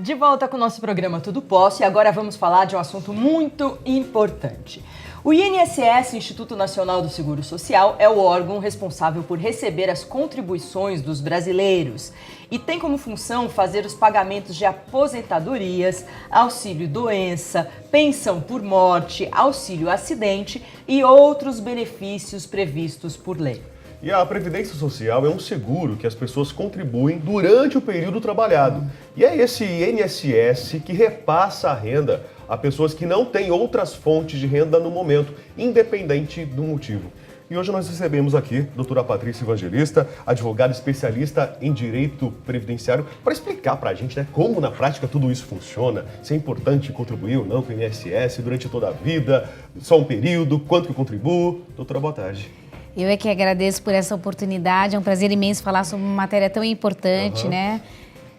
De volta com o nosso programa Tudo Posso e agora vamos falar de um assunto muito importante. O INSS, Instituto Nacional do Seguro Social, é o órgão responsável por receber as contribuições dos brasileiros e tem como função fazer os pagamentos de aposentadorias, auxílio-doença, pensão por morte, auxílio-acidente e outros benefícios previstos por lei. E a Previdência Social é um seguro que as pessoas contribuem durante o período trabalhado. E é esse INSS que repassa a renda a pessoas que não têm outras fontes de renda no momento, independente do motivo. E hoje nós recebemos aqui a doutora Patrícia Evangelista, advogada especialista em direito previdenciário, para explicar para a gente, né, como na prática tudo isso funciona, se é importante contribuir ou não com o INSS durante toda a vida, só um período, quanto que eu contribuo. Doutora, boa tarde. Eu é que agradeço por essa oportunidade, é um prazer imenso falar sobre uma matéria tão importante, né?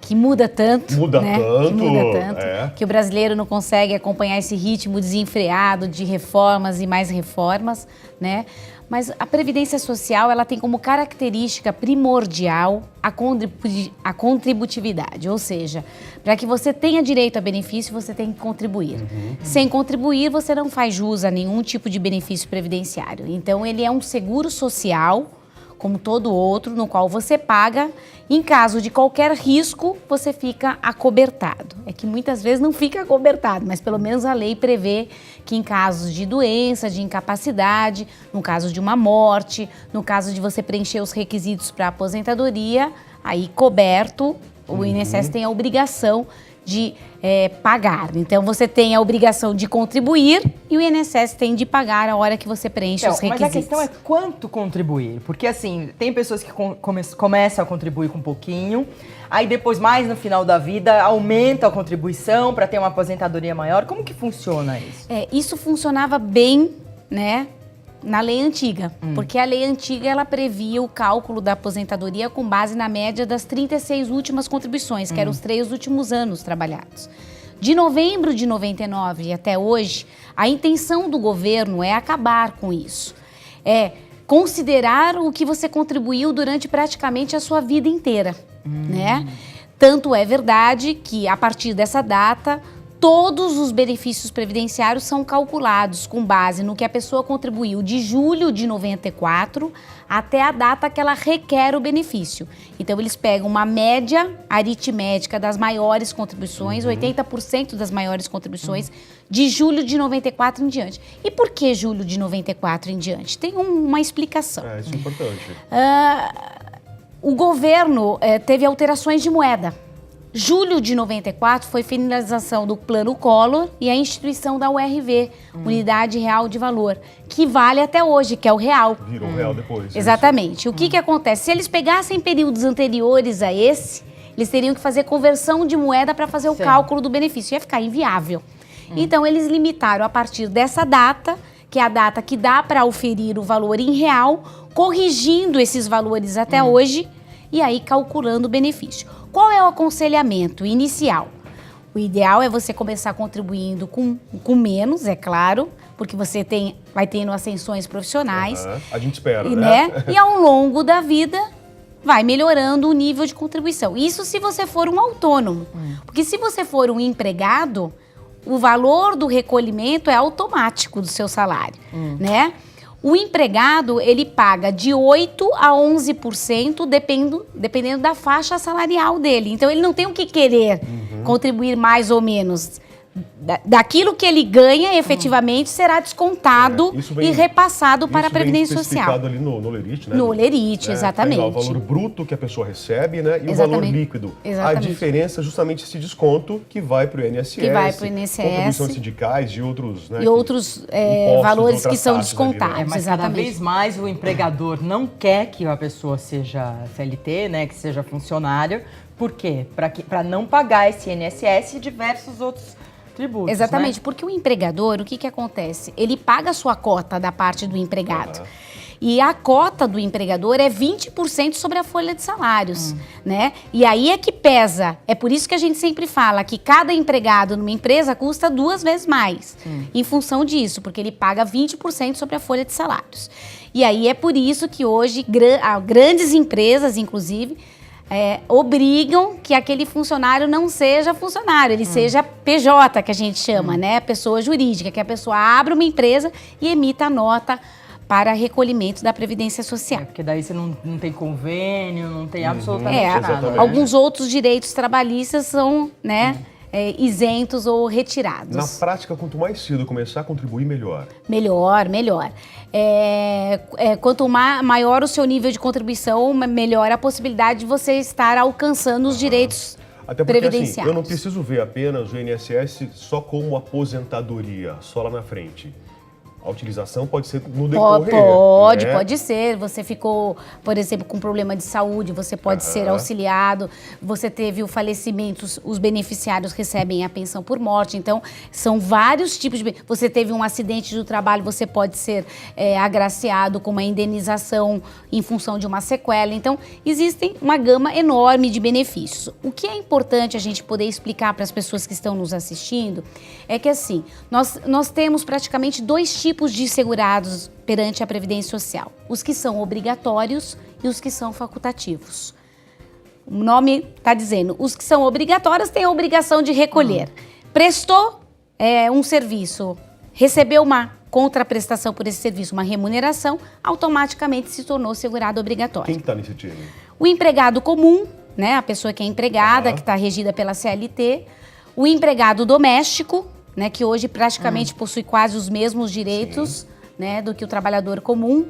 Que muda tanto, que o brasileiro não consegue acompanhar esse ritmo desenfreado de reformas e mais reformas, né? Mas a Previdência Social, ela tem como característica primordial a contributividade, ou seja, para que você tenha direito a benefício, você tem que contribuir. Sem contribuir, você não faz jus a nenhum tipo de benefício previdenciário. Então, ele é um seguro social, como todo outro, no qual você paga. Em caso de qualquer risco, você fica acobertado. É que muitas vezes não fica acobertado, mas pelo menos a lei prevê que em casos de doença, de incapacidade, no caso de uma morte, no caso de você preencher os requisitos para aposentadoria, aí coberto, o INSS tem a obrigação de pagar. Então, você tem a obrigação de contribuir e o INSS tem de pagar a hora que você preenche os requisitos. Mas a questão é quanto contribuir, porque assim, tem pessoas que começam a contribuir com um pouquinho, aí depois, mais no final da vida, aumenta a contribuição para ter uma aposentadoria maior. Como que funciona isso? Isso funcionava bem, né, na lei antiga, porque a lei antiga ela previa o cálculo da aposentadoria com base na média das 36 últimas contribuições, que eram os 3 últimos anos trabalhados. De novembro de 99 até hoje, a intenção do governo é acabar com isso. É considerar o que você contribuiu durante praticamente a sua vida inteira, né? Tanto é verdade que, a partir dessa data, todos os benefícios previdenciários são calculados com base no que a pessoa contribuiu de julho de 94 até a data que ela requer o benefício. Então, eles pegam uma média aritmética das maiores contribuições, 80% das maiores contribuições, de julho de 94 em diante. E por que julho de 94 em diante? Tem uma explicação. Isso é importante. O governo teve alterações de moeda. Julho de 94 foi finalização do Plano Collor e a instituição da URV, Unidade Real de Valor, que vale até hoje, que é o real. Virou real depois. Exatamente. O que acontece? Se eles pegassem períodos anteriores a esse, eles teriam que fazer conversão de moeda para fazer o cálculo do benefício. Ia ficar inviável. Então, eles limitaram a partir dessa data, que é a data que dá para oferir o valor em real, corrigindo esses valores até hoje e aí calculando o benefício. Qual é o aconselhamento inicial? O ideal é você começar contribuindo com menos, é claro, porque você vai tendo ascensões profissionais. A gente espera, né? E ao longo da vida vai melhorando o nível de contribuição. Isso se você for um autônomo. Porque se você for um empregado, o valor do recolhimento é automático do seu salário, né? O empregado, ele paga de 8% a 11% dependendo da faixa salarial dele. Então, ele não tem o que querer contribuir mais ou menos. Daquilo que ele ganha, efetivamente, será descontado e repassado para a Previdência Social. Isso vem especificado ali no Lerite, né? No Lerite, exatamente. Tem o valor bruto que a pessoa recebe, né? E o valor líquido. Exatamente. A diferença é justamente esse desconto que vai para o INSS. Que vai para o INSS. Contribuições sindicais e outros... Né, e outros valores que são descontados. Ali, né? Mas cada vez mais o empregador não quer que a pessoa seja CLT, né? Que seja funcionário. Por quê? Para não pagar esse INSS e diversos outros tributos, exatamente, né? Porque o empregador, o que acontece? Ele paga a sua cota da parte do empregado. E a cota do empregador é 20% sobre a folha de salários, né? E aí é que pesa. É por isso que a gente sempre fala que cada empregado numa empresa custa 2 vezes mais, em função disso, porque ele paga 20% sobre a folha de salários. E aí é por isso que hoje grandes empresas, inclusive, obrigam que aquele funcionário não seja funcionário, ele seja PJ, que a gente chama, né? Pessoa jurídica, que a pessoa abra uma empresa e emita a nota para recolhimento da Previdência Social. Porque daí você não tem convênio, não tem absolutamente nada. Né? Alguns outros direitos trabalhistas são, né, isentos ou retirados. Na prática, quanto mais cedo começar a contribuir, melhor. Melhor. Quanto maior o seu nível de contribuição, melhor a possibilidade de você estar alcançando os direitos até porque, previdenciários. assim, eu não preciso ver apenas o INSS só como aposentadoria, só lá na frente. A utilização pode ser no decorrer. Pode ser. Você ficou, por exemplo, com problema de saúde, você pode ser auxiliado. Você teve o falecimento, os beneficiários recebem a pensão por morte. Então, são vários tipos de... Você teve um acidente do trabalho, você pode ser agraciado com uma indenização em função de uma sequela. Então, existem uma gama enorme de benefícios. O que é importante a gente poder explicar para as pessoas que estão nos assistindo é que, assim, nós temos praticamente dois tipos de segurados perante a Previdência Social. Os que são obrigatórios e os que são facultativos. O nome está dizendo, os que são obrigatórios têm a obrigação de recolher. Prestou um serviço, recebeu uma contraprestação por esse serviço, uma remuneração, automaticamente se tornou segurado obrigatório. Quem está nesse time? O empregado comum, né, a pessoa que é empregada, que está regida pela CLT. O empregado doméstico, né, que hoje praticamente possui quase os mesmos direitos, né, do que o trabalhador comum.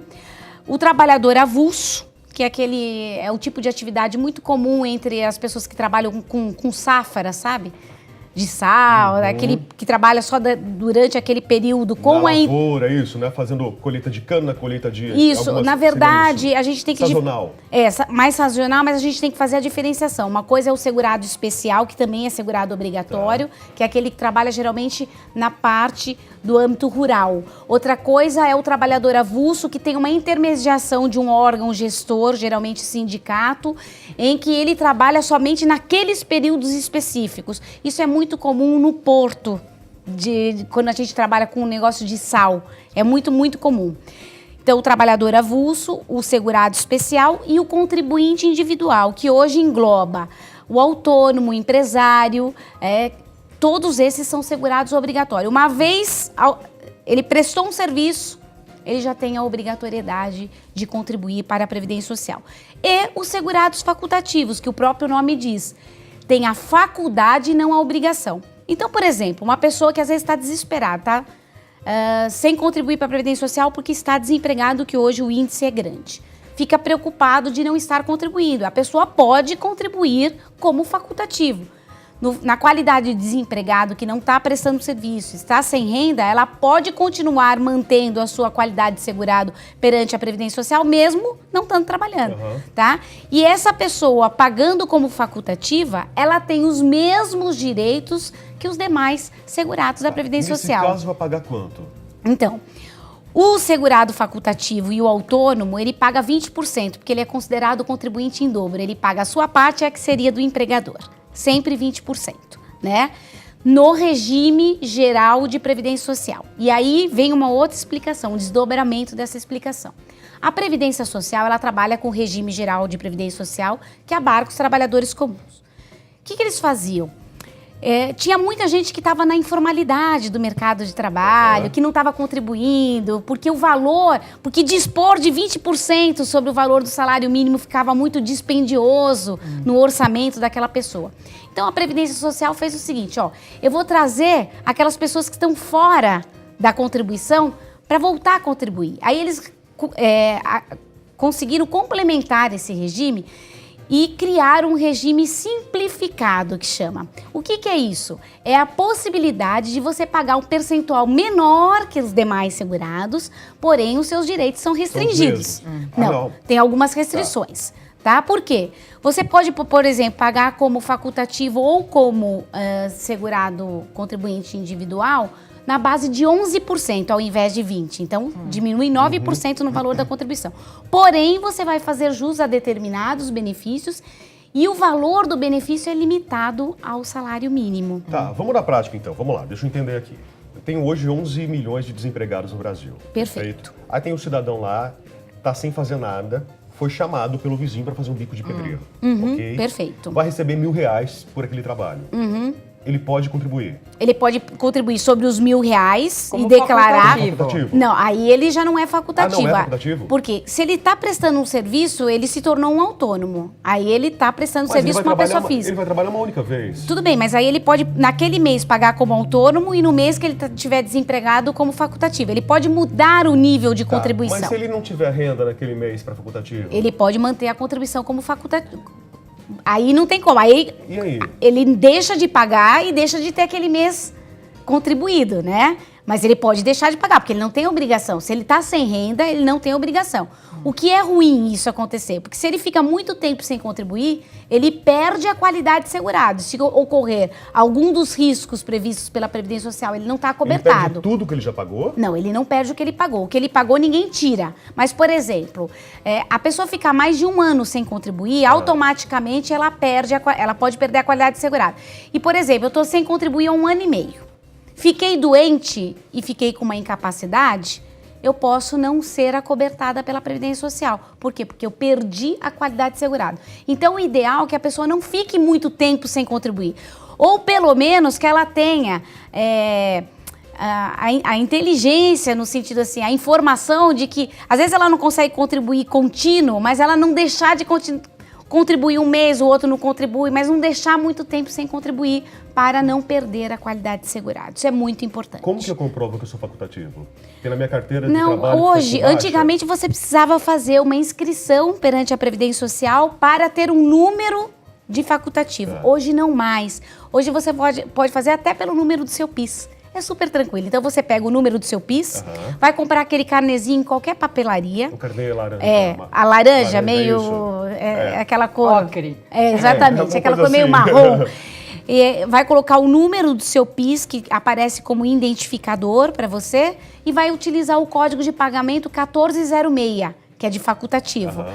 O trabalhador avulso, que é o tipo de atividade muito comum entre as pessoas que trabalham com safra, sabe? De sal, aquele que trabalha só durante aquele período com na lavoura, isso, né? Fazendo colheita de cana, colheita de... Isso, na verdade, a gente tem que... Sazonal. Mais sazonal, mas a gente tem que fazer a diferenciação. Uma coisa é o segurado especial, que também é segurado obrigatório, que é aquele que trabalha geralmente na parte do âmbito rural. Outra coisa é o trabalhador avulso, que tem uma intermediação de um órgão gestor, geralmente sindicato, em que ele trabalha somente naqueles períodos específicos. Isso é muito comum no porto, quando a gente trabalha com um negócio de sal. É muito, muito comum. Então, o trabalhador avulso, o segurado especial e o contribuinte individual, que hoje engloba o autônomo, o empresário, todos esses são segurados obrigatórios. Uma vez ele prestou um serviço, ele já tem a obrigatoriedade de contribuir para a Previdência Social. E os segurados facultativos, que o próprio nome diz, tem a faculdade e não a obrigação. Então, por exemplo, uma pessoa que às vezes está desesperada, tá? Sem contribuir para a Previdência Social porque está desempregado, que hoje o índice é grande. Fica preocupado de não estar contribuindo. A pessoa pode contribuir como facultativo. Na qualidade de desempregado que não está prestando serviço, está sem renda, ela pode continuar mantendo a sua qualidade de segurado perante a Previdência Social, mesmo não estando trabalhando, tá? E essa pessoa, pagando como facultativa, ela tem os mesmos direitos que os demais segurados da Previdência Social. Nesse caso, vai pagar quanto? Então, o segurado facultativo e o autônomo, ele paga 20%, porque ele é considerado contribuinte em dobro. Ele paga a sua parte, que seria do empregador. Sempre 20%, né? No regime geral de Previdência Social. E aí vem uma outra explicação, um desdobramento dessa explicação. A Previdência Social, ela trabalha com o regime geral de Previdência Social, que abarca os trabalhadores comuns. O que eles faziam? Tinha muita gente que estava na informalidade do mercado de trabalho, que não estava contribuindo, porque dispor de 20% sobre o valor do salário mínimo ficava muito dispendioso no orçamento daquela pessoa. Então a Previdência Social fez o seguinte, eu vou trazer aquelas pessoas que estão fora da contribuição para voltar a contribuir. Aí eles conseguiram complementar esse regime e criar um regime simplificado, que chama. O que é isso? É a possibilidade de você pagar um percentual menor que os demais segurados, porém os seus direitos são restringidos. Não, tem algumas restrições. Tá? Por quê? Você pode, por exemplo, pagar como facultativo ou como segurado contribuinte individual na base de 11% ao invés de 20%. Então, diminui 9% no valor da contribuição. Porém, você vai fazer jus a determinados benefícios e o valor do benefício é limitado ao salário mínimo. Tá, vamos na prática então. Vamos lá, deixa eu entender aqui. Eu tenho hoje 11 milhões de desempregados no Brasil. Perfeito. Aí tem um cidadão lá, tá sem fazer nada, foi chamado pelo vizinho para fazer um bico de pedreiro. Ok? Perfeito. Vai receber R$1.000 por aquele trabalho. Ele pode contribuir. Ele pode contribuir sobre os R$1.000 Como e declarar. Facultativo. Não, aí ele já não é facultativo. Ah, não é facultativo? Porque se ele está prestando um serviço, ele se tornou um autônomo. Aí ele está prestando serviço para uma pessoa física. Ele vai trabalhar uma única vez. Tudo bem, mas aí ele pode, naquele mês, pagar como autônomo e no mês que ele estiver desempregado como facultativo. Ele pode mudar o nível de contribuição. Mas se ele não tiver renda naquele mês para facultativo? Ele pode manter a contribuição como facultativo. Aí não tem como. Aí, e aí? Ele deixa de pagar e deixa de ter aquele mês contribuído, né? Mas ele pode deixar de pagar, porque ele não tem obrigação. Se ele está sem renda, ele não tem obrigação. O que é ruim isso acontecer? Porque se ele fica muito tempo sem contribuir, ele perde a qualidade de segurado. Se ocorrer algum dos riscos previstos pela Previdência Social, ele não está acobertado. Ele perde tudo que ele já pagou? Não, ele não perde o que ele pagou. O que ele pagou, ninguém tira. Mas, por exemplo, a pessoa ficar mais de um ano sem contribuir, automaticamente ela pode perder a qualidade de segurado. E, por exemplo, eu estou sem contribuir há 1 ano e meio. Fiquei doente e fiquei com uma incapacidade, eu posso não ser acobertada pela Previdência Social. Por quê? Porque eu perdi a qualidade de segurado. Então, o ideal é que a pessoa não fique muito tempo sem contribuir. Ou, pelo menos, que ela tenha a inteligência, no sentido assim, a informação de que, às vezes, ela não consegue contribuir contínuo, mas ela não deixar de contribuir um mês, o outro não contribui, mas não deixar muito tempo sem contribuir para não perder a qualidade de segurado. Isso é muito importante. Como que eu comprovo que eu sou facultativo? Porque na minha carteira de não, trabalho... hoje, antigamente você precisava fazer uma inscrição perante a Previdência Social para ter um número de facultativo. Hoje não mais. Hoje você pode fazer até pelo número do seu PIS. É super tranquilo. Então você pega o número do seu PIS, vai comprar aquele carnezinho em qualquer papelaria. O carnê laranja. A laranja meio... aquela cor... Ocre. Exatamente, aquela cor meio assim. marrom. Vai colocar o número do seu PIS, que aparece como identificador para você, e vai utilizar o código de pagamento 1406, que é de facultativo.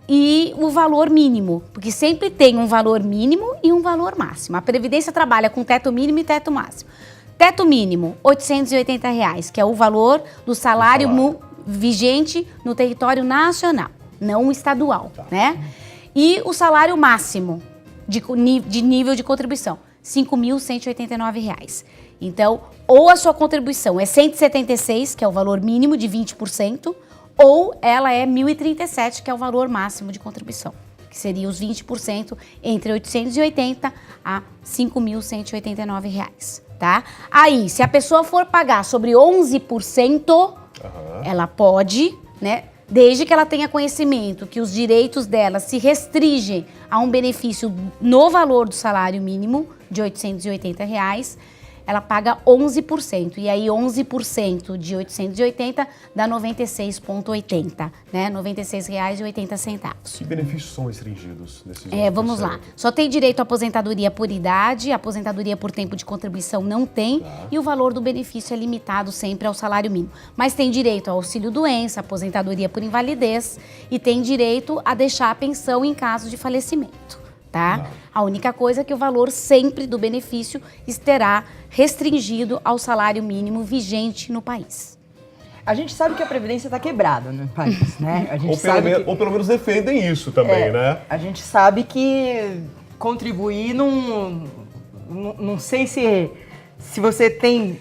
E o valor mínimo, porque sempre tem um valor mínimo e um valor máximo. A Previdência trabalha com teto mínimo e teto máximo. Teto mínimo, R$ 880, que é o valor do salário vigente no território nacional, não estadual, né? E o salário máximo de nível de contribuição, R$ 5.189. Então, ou a sua contribuição é 176, que é o valor mínimo de 20%, ou ela é 1.037, que é o valor máximo de contribuição, que seria os 20% entre 880 a 5.189 reais, tá? Aí, se a pessoa for pagar sobre 11%, ela pode, né? Desde que ela tenha conhecimento que os direitos dela se restringem a um benefício no valor do salário mínimo de R$ 880, ela paga 11%. E aí 11% de 880 dá 96,80, né? R$ 96,80. Que benefícios são restringidos nesses 11%? Vamos lá. Só tem direito à aposentadoria por idade, a aposentadoria por tempo de contribuição não tem, e o valor do benefício é limitado sempre ao salário mínimo. Mas tem direito ao auxílio-doença, aposentadoria por invalidez e tem direito a deixar a pensão em caso de falecimento. Tá? A única coisa é que o valor sempre do benefício estará restringido ao salário mínimo vigente no país. A gente sabe que a Previdência está quebrada no país, né? A gente ou pelo menos defendem isso também, né? A gente sabe que contribuir não sei se você tem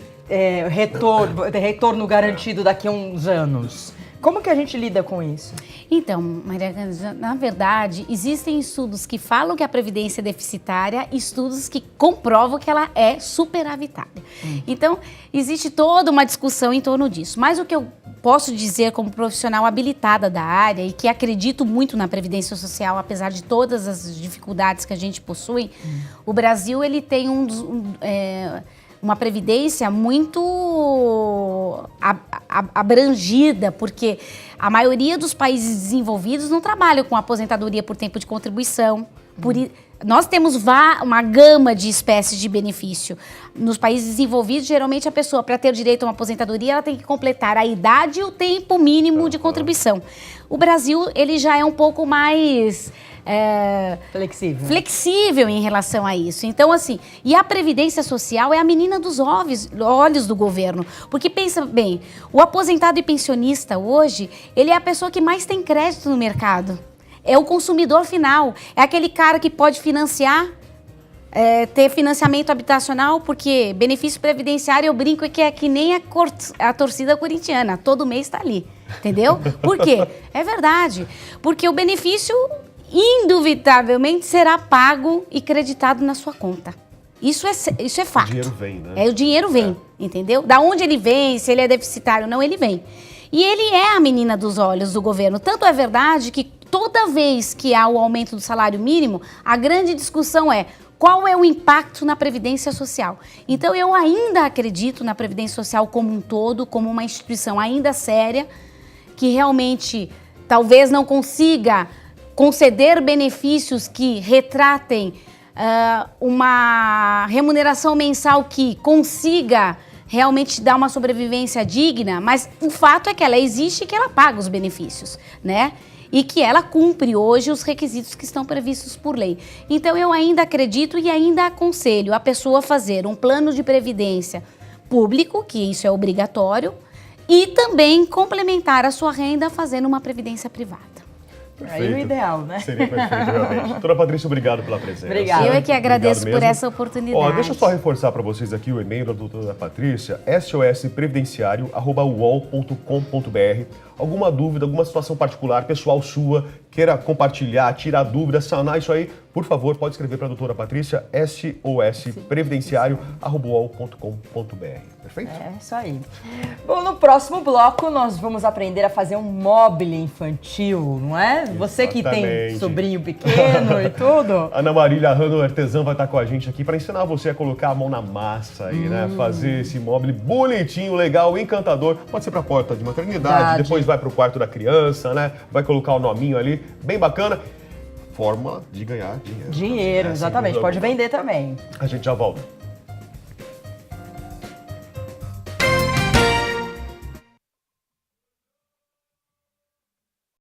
retorno garantido daqui a uns anos. Como que a gente lida com isso? Então, Maria Cândida, na verdade, existem estudos que falam que a Previdência é deficitária e estudos que comprovam que ela é superavitária. Então, existe toda uma discussão em torno disso. Mas o que eu posso dizer como profissional habilitada da área e que acredito muito na Previdência Social, apesar de todas as dificuldades que a gente possui, o Brasil ele tem uma previdência muito abrangida, porque a maioria dos países desenvolvidos não trabalham com aposentadoria por tempo de contribuição, Nós temos uma gama de espécies de benefício. Nos países desenvolvidos, geralmente a pessoa, para ter direito a uma aposentadoria, ela tem que completar a idade e o tempo mínimo de contribuição. O Brasil, ele já é um pouco mais... flexível em relação a isso. Então, assim, e a Previdência Social é a menina dos olhos do governo. Porque, pensa bem, o aposentado e pensionista hoje, ele é a pessoa que mais tem crédito no mercado. É o consumidor final, é aquele cara que pode financiar, ter financiamento habitacional, porque benefício previdenciário, eu brinco, que é que nem a torcida corintiana, todo mês está ali, entendeu? Por quê? É verdade, porque o benefício, indubitavelmente, será pago e creditado na sua conta. Isso é fato. O dinheiro vem, né? O dinheiro vem, entendeu? Da onde ele vem, se ele é deficitário ou não, ele vem. E ele é a menina dos olhos do governo. Tanto é verdade que toda vez que há o aumento do salário mínimo, a grande discussão é qual é o impacto na Previdência Social. Então, eu ainda acredito na Previdência Social como um todo, como uma instituição ainda séria, que realmente talvez não consiga conceder benefícios que retratem uma remuneração mensal que consiga realmente dar uma sobrevivência digna, mas o fato é que ela existe e que ela paga os benefícios, né? E que ela cumpre hoje os requisitos que estão previstos por lei. Então, eu ainda acredito e ainda aconselho a pessoa a fazer um plano de previdência público, que isso é obrigatório, e também complementar a sua renda fazendo uma previdência privada. Perfeito. Aí o ideal, né? Seria perfeito, realmente. Doutora Patrícia, obrigado pela presença. Obrigada. Eu é que agradeço por essa oportunidade. Deixa eu só reforçar para vocês aqui o e-mail da doutora Patrícia, sosprevidenciario@uol.com.br. Alguma dúvida, alguma situação particular, pessoal sua, queira compartilhar, tirar dúvida, sanar isso aí, por favor, pode escrever para a doutora Patrícia, sosprevidenciario@uol.com.br. Perfeito? É isso aí. Bom, no próximo bloco nós vamos aprender a fazer um mobile infantil, não é? Você que tem sobrinho pequeno e tudo. Ana Marília Rano, artesã, vai estar com a gente aqui para ensinar você a colocar a mão na massa aí, né? Fazer esse mobile bonitinho, legal, encantador. Pode ser para a porta de maternidade, depois vai para o quarto da criança, né? Vai colocar o nominho ali, bem bacana. Forma de ganhar dinheiro. Dinheiro, exatamente. Pode vender também. A gente já volta.